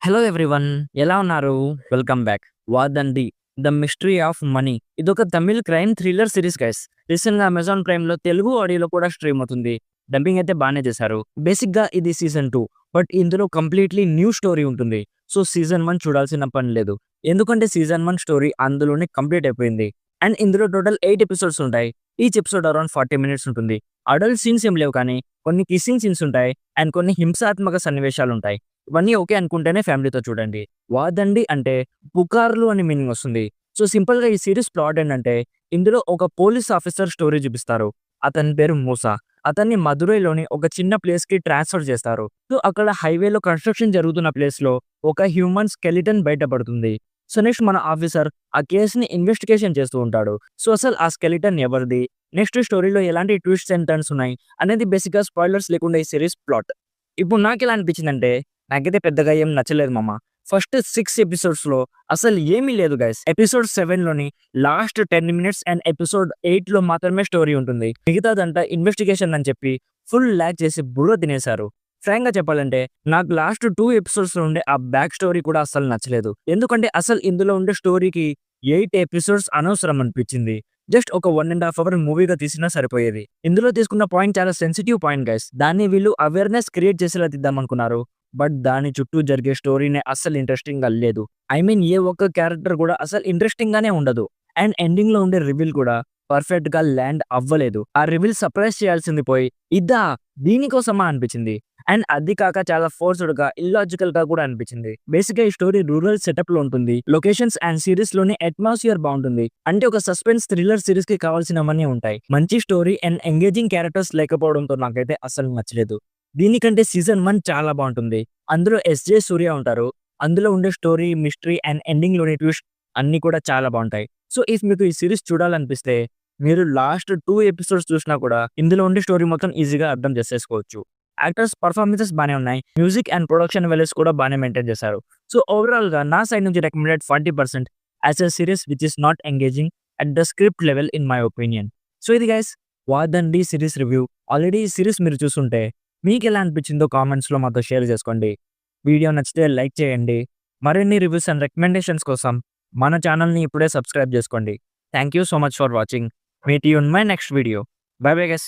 Hello everyone, ఎలా ఉన్నారు? Welcome back. 'Vadhandhi the mystery of money' ఇదొక Tamil crime thriller series guys. రీసెంట్‌గా అమెజాన్ ప్రైమ్‌లో తెలుగు ఆడియోలో కూడా స్ట్రీమ్ అవుతుంది. డబ్బింగ్ అయితే బానే చేశారు. బేసిక్‌గా ఇది సీజన్ 2, బట్ ఇందులో కంప్లీట్‌లీ న్యూ స్టోరీ ఉంటుంది. సో సీజన్ 1 చూడాల్సిన పని లేదు. ఎందుకంటే సీజన్ 1 స్టోరీ అందులోనే కంప్లీట్ అయిపోయింది. అండ్ ఇందులో టోటల్ 8 ఎపిసోడ్స్ ఉంటాయి. ఈచ్ ఎపిసోడ్ అరౌండ్ 40 మినిట్స్ ఉంటుంది. అడల్ట్ సీన్స్ ఏం లేవు, కానీ కొన్ని కిస్సింగ్ సీన్స్ ఉంటాయి అండ్ కొన్ని హింసాత్మక సన్నివేశాలుంటాయి. ఇవన్నీ ఓకే అనుకుంటేనే ఫ్యామిలీతో చూడండి. 'వాదండి' అంటే పుకార్లు అని మీనింగ్ వస్తుంది. సో సింపుల్‌గా ఈ సీరీస్ ప్లాట్ ఏంటంటే, ఇందులో ఒక పోలీస్ ఆఫీసర్ స్టోరీ చూపిస్తారు. అతని పేరు మూసా. అతన్ని మదురైలోని ఒక చిన్న ప్లేస్‌కి ట్రాన్స్‌ఫర్ చేస్తారు. సో అక్కడ హైవేలో కన్‌స్ట్రక్షన్ జరుగుతున్న ప్లేస్‌లో ఒక హ్యూమన్ స్కెలిటన్ బయటపడుతుంది. సో నెక్స్ట్ మన ఆఫీసర్ ఆ కేస్‌ని ఇన్వెస్టిగేషన్ చేస్తూ ఉంటాడు. సో అసలు ఆ స్కెలిటన్ ఎవరిది? నెక్స్ట్ స్టోరీలో ఎలాంటి ట్విస్ట్స్ అండ్ టర్న్స్ ఉన్నాయి అనేది బేసిక్‌గా స్పాయిలర్స్ లేకుండా ఈ సీరీస్ ప్లాట్. ఇప్పుడు నాకెలా అనిపించిందంటే, నాకైతే పెద్దగా ఏం నచ్చలేదు మామ. ఫస్ట్ 6 ఎపిసోడ్స్‌లో అసలు ఏమీ లేదు గైస్. ఎపిసోడ్ 7లోని లాస్ట్ 10 మినిట్స్ అండ్ ఎపిసోడ్ 8లో మాత్రమే స్టోరీ ఉంటుంది. మిగతాదంతా ఇన్వెస్టిగేషన్ అని చెప్పి ఫుల్ ల్యాగ్ చేసి బుర్ర తినేశారు. ఫ్రాంక్‌గా చెప్పాలంటే నాకు లాస్ట్ 2 ఎపిసోడ్స్‌లో ఉండే ఆ బ్యాక్ స్టోరీ కూడా అస్సలు నచ్చలేదు. ఎందుకంటే అసలు ఇందులో ఉండే స్టోరీకి 8 ఎపిసోడ్స్ అనవసరం అనిపించింది. జస్ట్ ఒక 1 ½ అవర్ మూవీగా తీసినా సరిపోయేది. ఇందులో తీసుకున్న పాయింట్ చాలా సెన్సిటివ్ పాయింట్ గైస్. దాన్ని వీళ్ళు అవేర్‌నెస్ క్రియేట్ చేసేలా తీద్దామనుకున్నారు. బట్ దాని చుట్టూ జరిగే స్టోరీనే అస్సలు ఇంట్రెస్టింగ్‌గా లేదు. ఐ మీన్ ఏ ఒక్క క్యారెక్టర్ కూడా అసలు ఇంట్రెస్టింగ్ గానే ఉండదు. అండ్ ఎండింగ్‌లో ఉండే రివీల్ కూడా పర్ఫెక్ట్‌గా ల్యాండ్ అవ్వలేదు. ఆ రివీల్ సర్ప్రైజ్ చేయాల్సింది పోయి ఇదా? దీనికోసమా అనిపించింది. అండ్ అది కాక చాలా ఫోర్స్‌డ్‌గా, ఇల్లాజికల్‌గా కూడా అనిపించింది. బేసిక్‌గా ఈ స్టోరీ రూరల్ సెటప్‌లో ఉంటుంది. లొకేషన్స్ అండ్ సీరీస్‌లోని అట్మాస్ఫియర్ బాగుంటుంది. అంటే ఒక సస్పెన్స్ థ్రిల్లర్ సీరీస్‌కి కావాల్సినవన్నీ ఉంటాయి. మంచి స్టోరీ అండ్ ఎంగేజింగ్ క్యారెక్టర్స్ లేకపోవడంతో నాకైతే అస్సలు నచ్చలేదు. దీనికంటే సీజన్ 1 చాలా బాగుంటుంది. అందులో ఎస్‌జే సూర్య ఉంటారు. అందులో ఉండే స్టోరీ, మిస్టరీ అండ్ ఎండింగ్‌లోని ట్విస్ట్ అన్నీ కూడా చాలా బాగుంటాయి. సో ఇఫ్ మీకు ఈ సీరీస్ చూడాలనిపిస్తే మీరు లాస్ట్ 2 ఎపిసోడ్స్ చూసినా కూడా ఇందులో ఉండే స్టోరీ మొత్తం ఈజీగా అర్థం చేసేసుకోవచ్చు. యాక్టర్స్ పర్ఫార్మెన్సెస్ బానే ఉన్నాయి. మ్యూజిక్ అండ్ ప్రొడక్షన్ వాల్యూస్ కూడా బానే మెయింటైన్ చేశారు. సో ఓవరాల్‌గా నా సైడ్ నుంచి recommended 40% as a series which is not engaging at the script level in my opinion. So ఇది గైస్ 'వాదండి' సీరీస్ రివ్యూ. ఆల్రెడీ ఈ సీరీస్ మీరు చూసుంటే మీకెలా అనిపించిందో కామెంట్స్‌లో మాతో షేర్ చేసుకోండి. వీడియో నచ్చితే లైక్ చేయండి. మరిన్ని రివ్యూస్ అండ్ రికమెండేషన్స్ కోసం మన ఛానెల్‌ని ఇప్పుడే సబ్స్క్రైబ్ చేసుకోండి. Thank you so much for watching. Meet you in my next video. By bye guys.